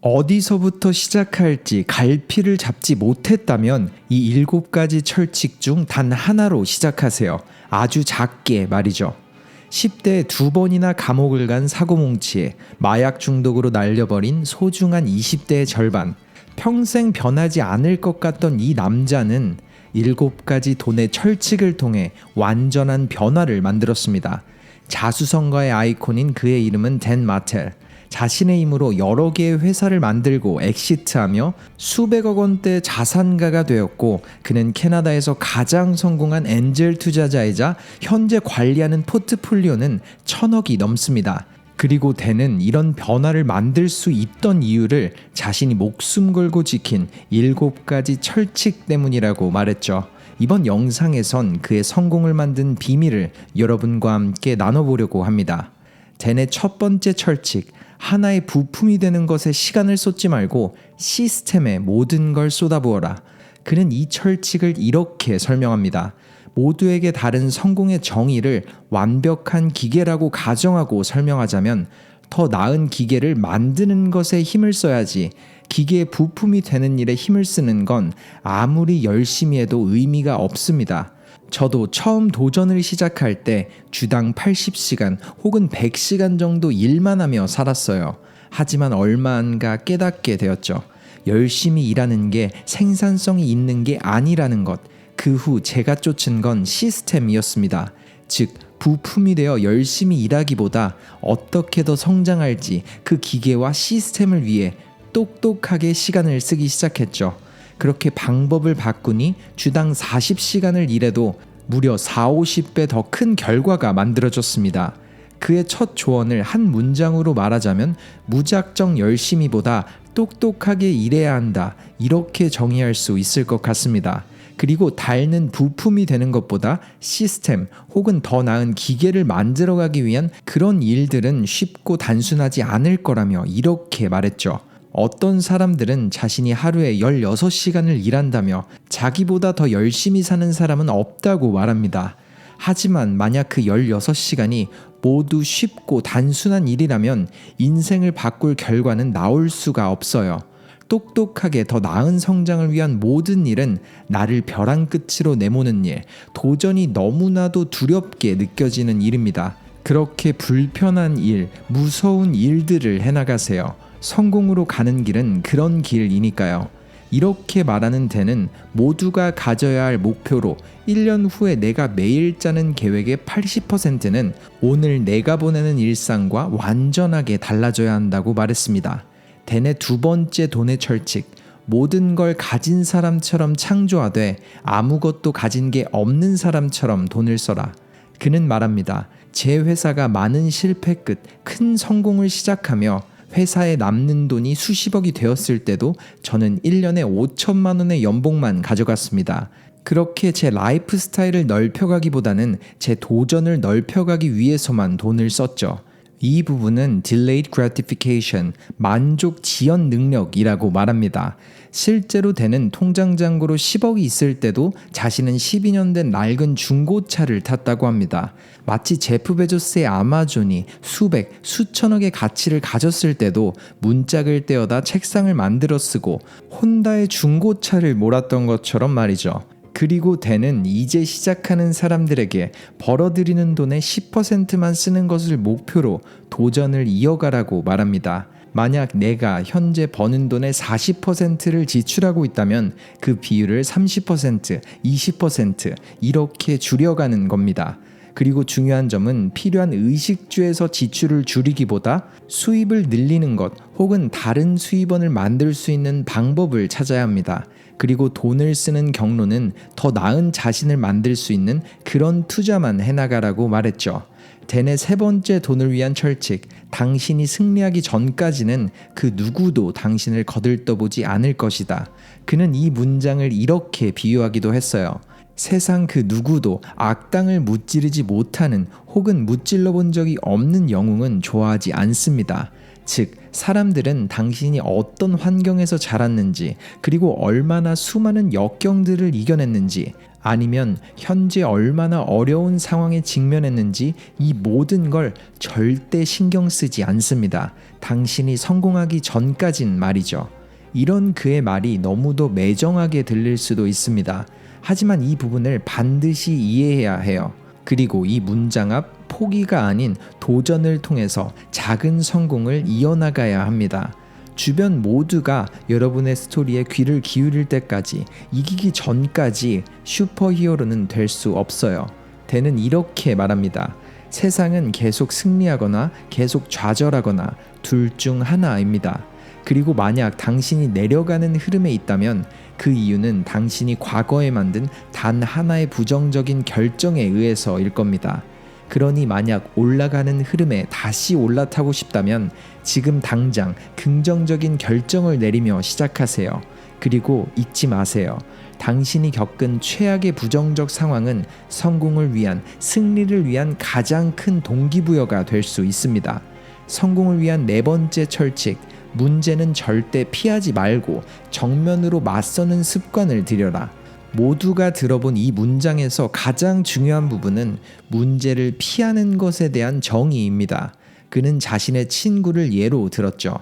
어디서부터 시작할지 갈피를 잡지 못했다면 이 7가지 철칙 중 단 하나로 시작하세요. 아주 작게 말이죠. 10대에 2번이나 감옥을 간 사고뭉치에 마약 중독으로 날려버린 소중한 20대의 절반. 평생 변하지 않을 것 같던 이 남자는 7가지 돈의 철칙을 통해 완전한 변화를 만들었습니다. 자수성가의 아이콘인 그의 이름은 댄 마텔. 자신의 힘으로 여러 개의 회사를 만들고 엑시트하며 수백억 원대 자산가가 되었고, 그는 캐나다에서 가장 성공한 엔젤 투자자이자 현재 관리하는 포트폴리오는 1,000억이 넘습니다. 그리고 댄은 이런 변화를 만들 수 있던 이유를 자신이 목숨 걸고 지킨 7가지 철칙 때문이라고 말했죠. 이번 영상에선 그의 성공을 만든 비밀을 여러분과 함께 나눠보려고 합니다. 댄의 첫 번째 철칙, 하나의 부품이 되는 것에 시간을 쏟지 말고 시스템에 모든 걸 쏟아부어라. 그는 이 철칙을 이렇게 설명합니다. 모두에게 다른 성공의 정의를 완벽한 기계라고 가정하고 설명하자면, 더 나은 기계를 만드는 것에 힘을 써야지 기계의 부품이 되는 일에 힘을 쓰는 건 아무리 열심히 해도 의미가 없습니다. 저도 처음 도전을 시작할 때 주당 80시간 혹은 100시간 정도 일만 하며 살았어요. 하지만 얼마 안 가 깨닫게 되었죠. 열심히 일하는 게 생산성이 있는 게 아니라는 것. 그 후 제가 쫓은 건 시스템이었습니다. 즉, 부품이 되어 열심히 일하기보다 어떻게 더 성장할지 그 기계와 시스템을 위해 똑똑하게 시간을 쓰기 시작했죠. 그렇게 방법을 바꾸니 주당 40시간을 일해도 무려 40~50배 더 큰 결과가 만들어졌습니다. 그의 첫 조언을 한 문장으로 말하자면 무작정 열심히보다 똑똑하게 일해야 한다, 이렇게 정의할 수 있을 것 같습니다. 그리고 닳는 부품이 되는 것보다 시스템 혹은 더 나은 기계를 만들어가기 위한 그런 일들은 쉽고 단순하지 않을 거라며 이렇게 말했죠. 어떤 사람들은 자신이 하루에 16시간을 일한다며 자기보다 더 열심히 사는 사람은 없다고 말합니다. 하지만 만약 그 16시간이 모두 쉽고 단순한 일이라면 인생을 바꿀 결과는 나올 수가 없어요. 똑똑하게 더 나은 성장을 위한 모든 일은 나를 벼랑 끝으로 내모는 일, 도전이 너무나도 두렵게 느껴지는 일입니다. 그렇게 불편한 일, 무서운 일들을 해나가세요. 성공으로 가는 길은 그런 길이니까요. 이렇게 말하는 댄은 모두가 가져야 할 목표로 1년 후에 내가 매일 짜는 계획의 80%는 오늘 내가 보내는 일상과 완전하게 달라져야 한다고 말했습니다. 댄의 두 번째 돈의 철칙, 모든 걸 가진 사람처럼 창조하되 아무것도 가진 게 없는 사람처럼 돈을 써라. 그는 말합니다. 제 회사가 많은 실패 끝 큰 성공을 시작하며 회사에 남는 돈이 수십억이 되었을 때도 저는 1년에 5천만 원의 연봉만 가져갔습니다. 그렇게 제 라이프 스타일을 넓혀가기보다는 제 도전을 넓혀가기 위해서만 돈을 썼죠. 이 부분은 delayed gratification, 만족 지연 능력이라고 말합니다. 실제로 댄은 통장 잔고로 10억이 있을 때도 자신은 12년 된 낡은 중고차를 탔다고 합니다. 마치 제프 베조스의 아마존이 수백, 수천억의 가치를 가졌을 때도 문짝을 떼어다 책상을 만들어 쓰고 혼다의 중고차를 몰았던 것처럼 말이죠. 그리고 댄은 이제 시작하는 사람들에게 벌어들이는 돈의 10%만 쓰는 것을 목표로 도전을 이어가라고 말합니다. 만약 내가 현재 버는 돈의 40%를 지출하고 있다면 그 비율을 30%, 20% 이렇게 줄여가는 겁니다. 그리고 중요한 점은 필요한 의식주에서 지출을 줄이기보다 수입을 늘리는 것 혹은 다른 수입원을 만들 수 있는 방법을 찾아야 합니다. 그리고 돈을 쓰는 경로는 더 나은 자신을 만들 수 있는 그런 투자만 해나가라고 말했죠. 댄의 세 번째 돈을 위한 철칙, 당신이 승리하기 전까지는 그 누구도 당신을 거들떠보지 않을 것이다. 그는 이 문장을 이렇게 비유하기도 했어요. 세상 그 누구도 악당을 무찌르지 못하는 혹은 무찔러 본 적이 없는 영웅은 좋아하지 않습니다. 즉, 사람들은 당신이 어떤 환경에서 자랐는지, 그리고 얼마나 수많은 역경들을 이겨냈는지, 아니면 현재 얼마나 어려운 상황에 직면했는지 이 모든 걸 절대 신경 쓰지 않습니다. 당신이 성공하기 전까진 말이죠. 이런 그의 말이 너무도 매정하게 들릴 수도 있습니다. 하지만 이 부분을 반드시 이해해야 해요. 그리고 이 문장 앞 포기가 아닌 도전을 통해서 작은 성공을 이어나가야 합니다. 주변 모두가 여러분의 스토리에 귀를 기울일 때까지, 이기기 전까지 슈퍼히어로는 될 수 없어요. 댄은 이렇게 말합니다. 세상은 계속 승리하거나 계속 좌절하거나 둘 중 하나입니다. 그리고 만약 당신이 내려가는 흐름에 있다면 그 이유는 당신이 과거에 만든 단 하나의 부정적인 결정에 의해서일 겁니다. 그러니 만약 올라가는 흐름에 다시 올라타고 싶다면 지금 당장 긍정적인 결정을 내리며 시작하세요. 그리고 잊지 마세요. 당신이 겪은 최악의 부정적 상황은 성공을 위한, 승리를 위한 가장 큰 동기부여가 될 수 있습니다. 성공을 위한 네 번째 철칙, 문제는 절대 피하지 말고 정면으로 맞서는 습관을 들여라. 모두가 들어본 이 문장에서 가장 중요한 부분은 문제를 피하는 것에 대한 정의입니다. 그는 자신의 친구를 예로 들었죠.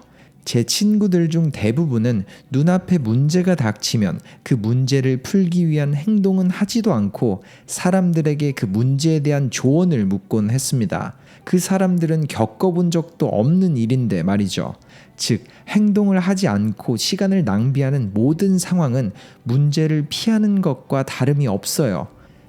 제 친구들 중 대부분은 눈앞에 문제가 닥치면 그 문제를 풀기 위한 행동은 하지도 않고 사람들에게 그 문제에 대한 조언을 묻곤 했습니다. 그 사람들은 겪어본 적도 없는 일인데 말이죠. 즉, 행동을 하지 않고 시간을 낭비하는 모든 상황은 문제를 피하는 것과 다름이 없어요.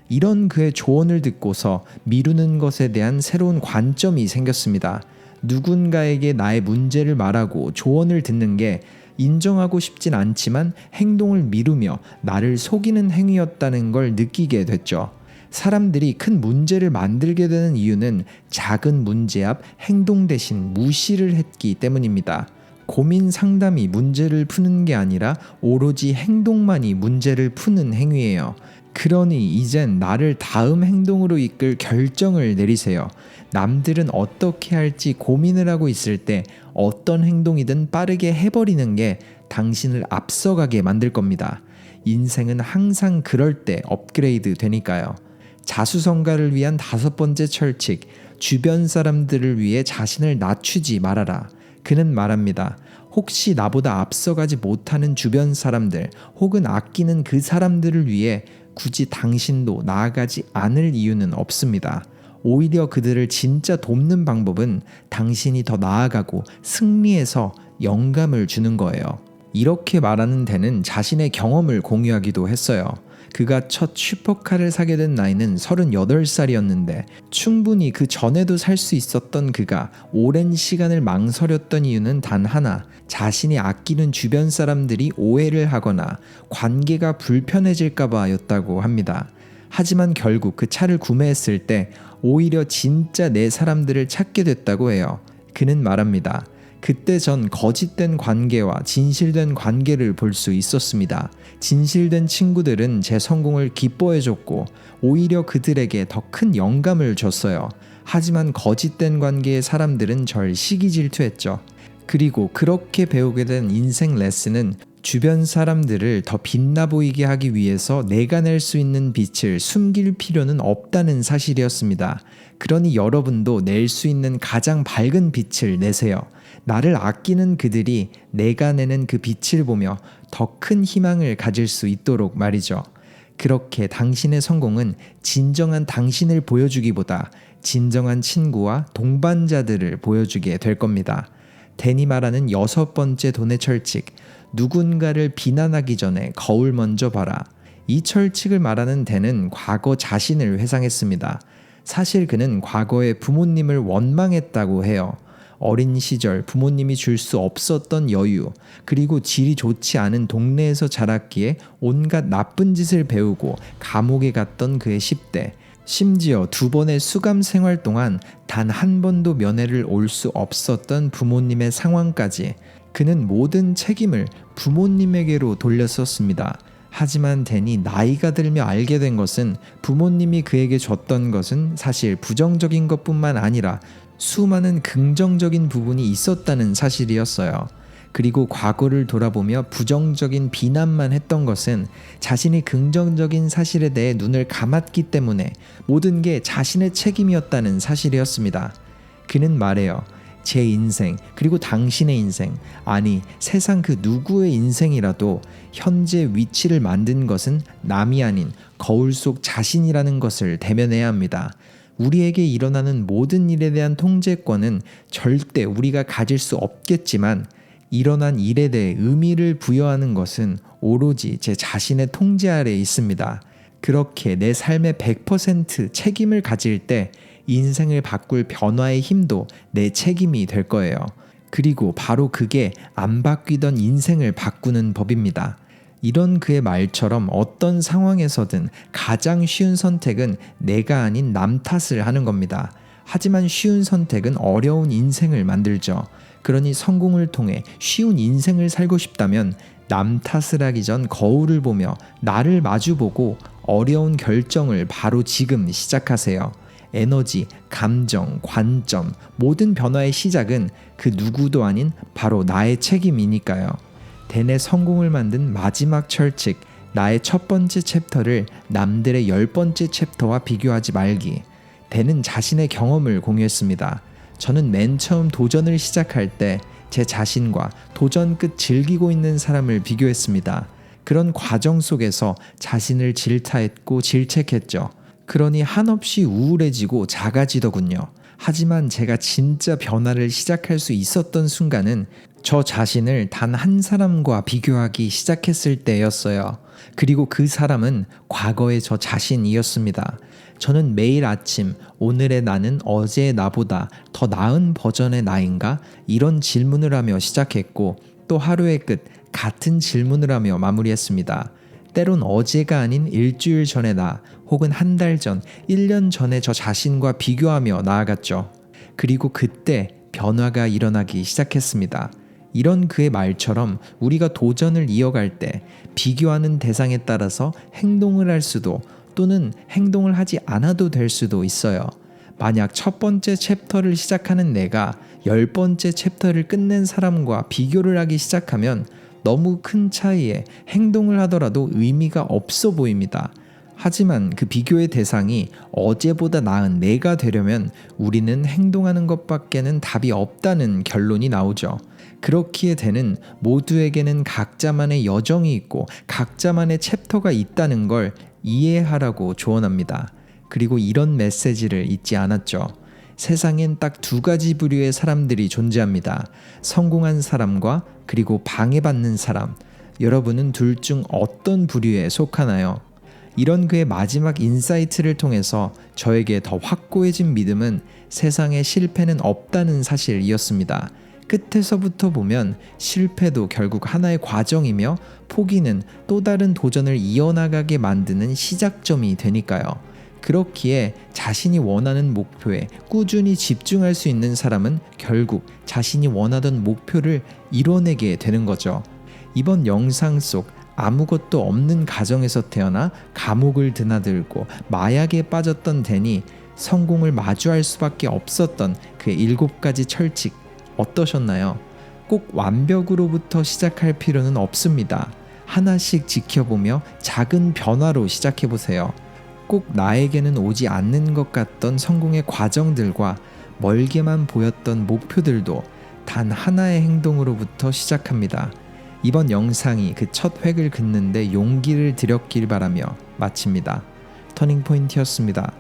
이런 그의 조언을 듣고서 미루는 것에 대한 새로운 관점이 생겼습니다. 누군가에게 나의 문제를 말하고 조언을 듣는 게 인정하고 싶진 않지만 행동을 미루며 나를 속이는 행위였다는 걸 느끼게 됐죠. 사람들이 큰 문제를 만들게 되는 이유는 작은 문제 앞 행동 대신 무시를 했기 때문입니다. 고민 상담이 문제를 푸는 게 아니라 오로지 행동만이 문제를 푸는 행위예요. 그러니 이젠 나를 다음 행동으로 이끌 결정을 내리세요. 남들은 어떻게 할지 고민을 하고 있을 때 어떤 행동이든 빠르게 해버리는 게 당신을 앞서가게 만들 겁니다. 인생은 항상 그럴 때 업그레이드 되니까요. 자수성가를 위한 다섯 번째 철칙, 주변 사람들을 위해 자신을 낮추지 말아라. 그는 말합니다. 혹시 나보다 앞서가지 못하는 주변 사람들 혹은 아끼는 그 사람들을 위해 굳이 당신도 나아가지 않을 이유는 없습니다. 오히려 그들을 진짜 돕는 방법은 당신이 더 나아가고 승리해서 영감을 주는 거예요. 이렇게 말하는 댄은 자신의 경험을 공유하기도 했어요. 그가 첫 슈퍼카를 사게 된 나이는 38살이었는데 충분히 그 전에도 살 수 있었던 그가 오랜 시간을 망설였던 이유는 단 하나, 자신이 아끼는 주변 사람들이 오해를 하거나 관계가 불편해질까봐 였다고 합니다. 하지만 결국 그 차를 구매했을 때 오히려 진짜 내 사람들을 찾게 됐다고 해요. 그는 말합니다. 그때 전 거짓된 관계와 진실된 관계를 볼 수 있었습니다. 진실된 친구들은 제 성공을 기뻐해줬고 오히려 그들에게 더 큰 영감을 줬어요. 하지만 거짓된 관계의 사람들은 절 시기 질투했죠. 그리고 그렇게 배우게 된 인생 레슨은 주변 사람들을 더 빛나 보이게 하기 위해서 내가 낼 수 있는 빛을 숨길 필요는 없다는 사실이었습니다. 그러니 여러분도 낼 수 있는 가장 밝은 빛을 내세요. 나를 아끼는 그들이 내가 내는 그 빛을 보며 더 큰 희망을 가질 수 있도록 말이죠. 그렇게 당신의 성공은 진정한 당신을 보여주기보다 진정한 친구와 동반자들을 보여주게 될 겁니다. 댄이 말하는 여섯 번째 돈의 철칙, 누군가를 비난하기 전에 거울 먼저 봐라. 이 철칙을 말하는 댄은 과거 자신을 회상했습니다. 사실 그는 과거에 부모님을 원망했다고 해요. 어린 시절 부모님이 줄 수 없었던 여유, 그리고 질이 좋지 않은 동네에서 자랐기에 온갖 나쁜 짓을 배우고 감옥에 갔던 그의 10대, 심지어 2번의 수감 생활 동안 단 한 번도 면회를 올 수 없었던 부모님의 상황까지 그는 모든 책임을 부모님에게로 돌렸었습니다. 하지만 댄이 나이가 들며 알게 된 것은 부모님이 그에게 줬던 것은 사실 부정적인 것뿐만 아니라 수많은 긍정적인 부분이 있었다는 사실이었어요. 그리고 과거를 돌아보며 부정적인 비난만 했던 것은 자신이 긍정적인 사실에 대해 눈을 감았기 때문에 모든 게 자신의 책임이었다는 사실이었습니다. 그는 말해요. 제 인생, 그리고 당신의 인생, 아니 세상 그 누구의 인생이라도 현재 위치를 만든 것은 남이 아닌 거울 속 자신이라는 것을 대면해야 합니다. 우리에게 일어나는 모든 일에 대한 통제권은 절대 우리가 가질 수 없겠지만, 일어난 일에 대해 의미를 부여하는 것은 오로지 제 자신의 통제 아래에 있습니다. 그렇게 내 삶의 100% 책임을 가질 때 인생을 바꿀 변화의 힘도 내 책임이 될 거예요. 그리고 바로 그게 안 바뀌던 인생을 바꾸는 법입니다. 이런 그의 말처럼 어떤 상황에서든 가장 쉬운 선택은 내가 아닌 남 탓을 하는 겁니다. 하지만 쉬운 선택은 어려운 인생을 만들죠. 그러니 성공을 통해 쉬운 인생을 살고 싶다면 남 탓을 하기 전 거울을 보며 나를 마주보고 어려운 결정을 바로 지금 시작하세요. 에너지, 감정, 관점, 모든 변화의 시작은 그 누구도 아닌 바로 나의 책임이니까요. 대내 성공을 만든 마지막 철칙, 나의 첫 번째 챕터를 남들의 10번째 챕터와 비교하지 말기. 대는 자신의 경험을 공유했습니다. 저는 맨 처음 도전을 시작할 때 제 자신과 도전 끝 즐기고 있는 사람을 비교했습니다. 그런 과정 속에서 자신을 질타했고 질책했죠. 그러니 한없이 우울해지고 작아지더군요. 하지만 제가 진짜 변화를 시작할 수 있었던 순간은 저 자신을 단 한 사람과 비교하기 시작했을 때였어요. 그리고 그 사람은 과거의 저 자신이었습니다. 저는 매일 아침 오늘의 나는 어제의 나보다 더 나은 버전의 나인가? 이런 질문을 하며 시작했고, 또 하루의 끝 같은 질문을 하며 마무리했습니다. 때론 어제가 아닌 일주일 전의 나, 혹은 한 달 전, 1년 전의 저 자신과 비교하며 나아갔죠. 그리고 그때 변화가 일어나기 시작했습니다. 이런 그의 말처럼 우리가 도전을 이어갈 때 비교하는 대상에 따라서 행동을 할 수도, 또는 행동을 하지 않아도 될 수도 있어요. 만약 첫 번째 챕터를 시작하는 내가 10번째 챕터를 끝낸 사람과 비교를 하기 시작하면 너무 큰 차이에 행동을 하더라도 의미가 없어 보입니다. 하지만 그 비교의 대상이 어제보다 나은 내가 되려면 우리는 행동하는 것밖에는 답이 없다는 결론이 나오죠. 그렇기에 되는 모두에게는 각자만의 여정이 있고 각자만의 챕터가 있다는 걸 이해하라고 조언합니다. 그리고 이런 메시지를 잊지 않았죠. 세상엔 딱 2가지 부류의 사람들이 존재합니다. 성공한 사람과 그리고 방해받는 사람. 여러분은 둘 중 어떤 부류에 속하나요? 이런 그의 마지막 인사이트를 통해서 저에게 더 확고해진 믿음은 세상에 실패는 없다는 사실이었습니다. 끝에서부터 보면 실패도 결국 하나의 과정이며 포기는 또 다른 도전을 이어나가게 만드는 시작점이 되니까요. 그렇기에 자신이 원하는 목표에 꾸준히 집중할 수 있는 사람은 결국 자신이 원하던 목표를 이뤄내게 되는 거죠. 이번 영상 속 아무것도 없는 가정에서 태어나 감옥을 드나들고 마약에 빠졌던 댄이 성공을 마주할 수밖에 없었던 그의 7가지 철칙 어떠셨나요? 꼭 완벽으로부터 시작할 필요는 없습니다. 하나씩 지켜보며 작은 변화로 시작해보세요. 꼭 나에게는 오지 않는 것 같던 성공의 과정들과 멀게만 보였던 목표들도 단 하나의 행동으로부터 시작합니다. 이번 영상이 그 첫 획을 긋는데 용기를 드렸길 바라며 마칩니다. 터닝포인트였습니다.